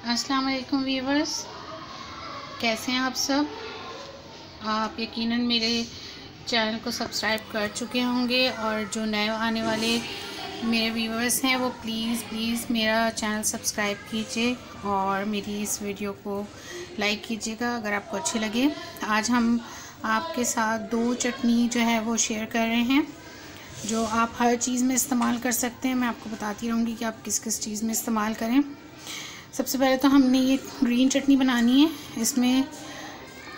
अस्सलाम वालेकुम व्यूवर्स, कैसे हैं आप सब। आप यकीनन मेरे चैनल को सब्सक्राइब कर चुके होंगे और जो नए आने वाले मेरे व्यूवर्स हैं वो प्लीज़ मेरा चैनल सब्सक्राइब कीजिए और मेरी इस वीडियो को लाइक कीजिएगा अगर आपको अच्छी लगे। आज हम आपके साथ दो चटनी जो है वो शेयर कर रहे हैं जो आप हर चीज़ में इस्तेमाल कर सकते हैं। मैं आपको बताती रहूँगी कि आप किस किस चीज़ में इस्तेमाल करें। सबसे पहले तो हमने ये ग्रीन चटनी बनानी है। इसमें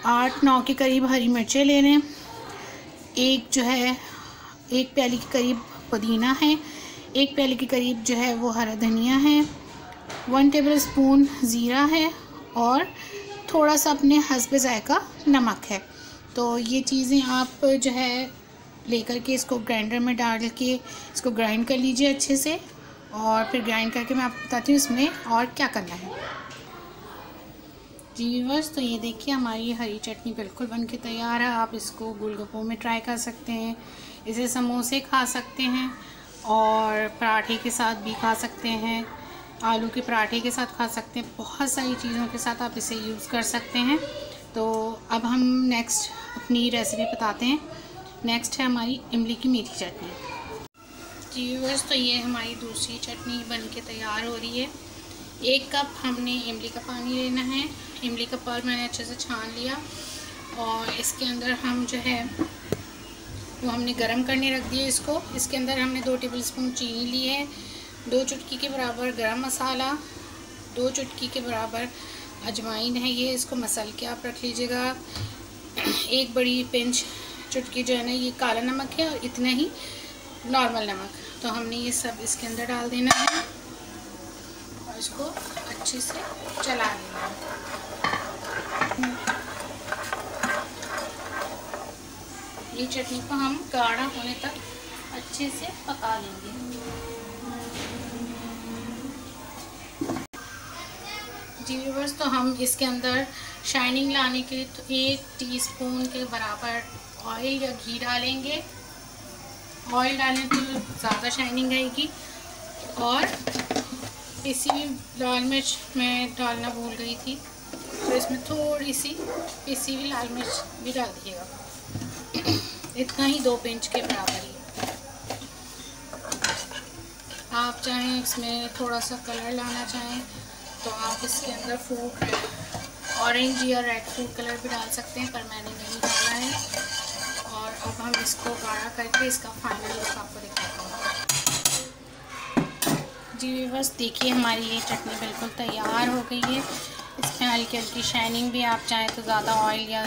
8-9 के करीब हरी मिर्चें ले लें, एक प्याली के करीब पुदीना है, 1 प्याली के करीब जो है वो हरा धनिया है, 1 टेबलस्पून ज़ीरा है और थोड़ा सा अपने हस्ब ज़ायक़ा नमक है। तो ये चीज़ें आप जो है लेकर के इसको ग्राइंडर में डाल के इसको ग्राइंड कर लीजिए अच्छे से और फिर ग्राइंड करके मैं आपको बताती हूँ इसमें और क्या करना है। जी व्यूअर्स, तो ये देखिए हमारी हरी चटनी बिल्कुल बन के तैयार है। आप इसको गोलगप्पों में ट्राई कर सकते हैं, इसे समोसे खा सकते हैं और पराठे के साथ भी खा सकते हैं, आलू के पराठे के साथ खा सकते हैं, बहुत सारी चीज़ों के साथ आप इसे यूज़ कर सकते हैं। तो अब हम नेक्स्ट अपनी रेसिपी बताते हैं। नेक्स्ट है हमारी इमली की मीठी चटनी। जी व्यूअर्स, तो ये हमारी दूसरी चटनी बन के तैयार हो रही है। 1 कप हमने इमली का पानी लेना है। इमली का पल्प मैंने अच्छे से छान लिया और इसके अंदर हम जो है वो हमने गरम करने रख दिया इसको। इसके अंदर हमने 2 टेबलस्पून चीनी ली है, 2 चुटकी के बराबर गरम मसाला, 2 चुटकी के बराबर अजवाइन है। ये इसको मसल के आप रख लीजिएगा। 1 बड़ी पिंच चुटकी जो है ना ये काला नमक है और इतना ही नॉर्मल नमक। तो हमने ये सब इसके अंदर डाल देना है और इसको अच्छे से चला लेना है। ये चटनी को हम गाढ़ा होने तक अच्छे से पका लेंगे। जी व्यूअर्स, तो हम इसके अंदर शाइनिंग लाने के लिए तो 1 टीस्पून के बराबर ऑयल या घी डालेंगे। ऑयल डालने तो ज़्यादा शाइनिंग आएगी। और पिसी हुई लाल मिर्च मैं डालना भूल गई थी, तो इसमें थोड़ी सी पिसी हुई लाल मिर्च भी डाल दीजिएगा, इतना ही 2 पिंच के बराबर ही। आप चाहें इसमें थोड़ा सा कलर लाना चाहें तो आप इसके अंदर फूड ऑरेंज या रेड फूड कलर भी डाल सकते हैं, पर मैंने नहीं डाला है। और अब हम इसको गाढ़ा करके इसका फाइनल लुक आपको दिखाते हैं। जी व्यूअर्स, देखिए हमारी ये चटनी बिल्कुल तैयार हो गई है। इसमें हल्की हल्की शाइनिंग भी, आप चाहें तो ज़्यादा ऑयल या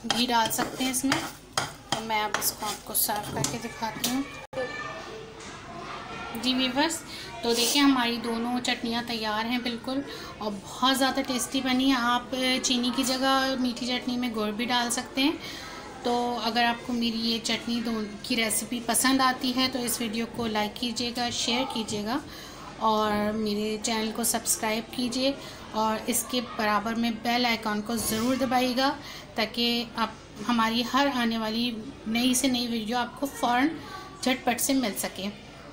घी डाल सकते हैं इसमें। तो मैं अब इसको आपको सर्व करके दिखाती हूँ। जी व्यूअर्स, तो देखिए हमारी दोनों चटनियाँ तैयार हैं बिल्कुल और बहुत ज़्यादा टेस्टी बनी है। आप चीनी की जगह मीठी चटनी में गुड़ भी डाल सकते हैं। तो अगर आपको मेरी ये चटनी की रेसिपी पसंद आती है तो इस वीडियो को लाइक कीजिएगा, शेयर कीजिएगा और मेरे चैनल को सब्सक्राइब कीजिए और इसके बराबर में बेल आइकॉन को ज़रूर दबाइएगा ताकि आप हमारी हर आने वाली नई से नई वीडियो आपको फ़ौरन झटपट से मिल सके।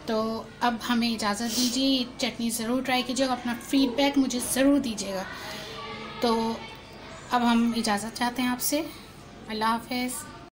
तो अब हमें इजाज़त दीजिए। ये चटनी ज़रूर ट्राई कीजिएगा, अपना फीडबैक मुझे ज़रूर दीजिएगा। तो अब हम इजाज़त चाहते हैं आपसे। अल्लाह हाफ़िज़।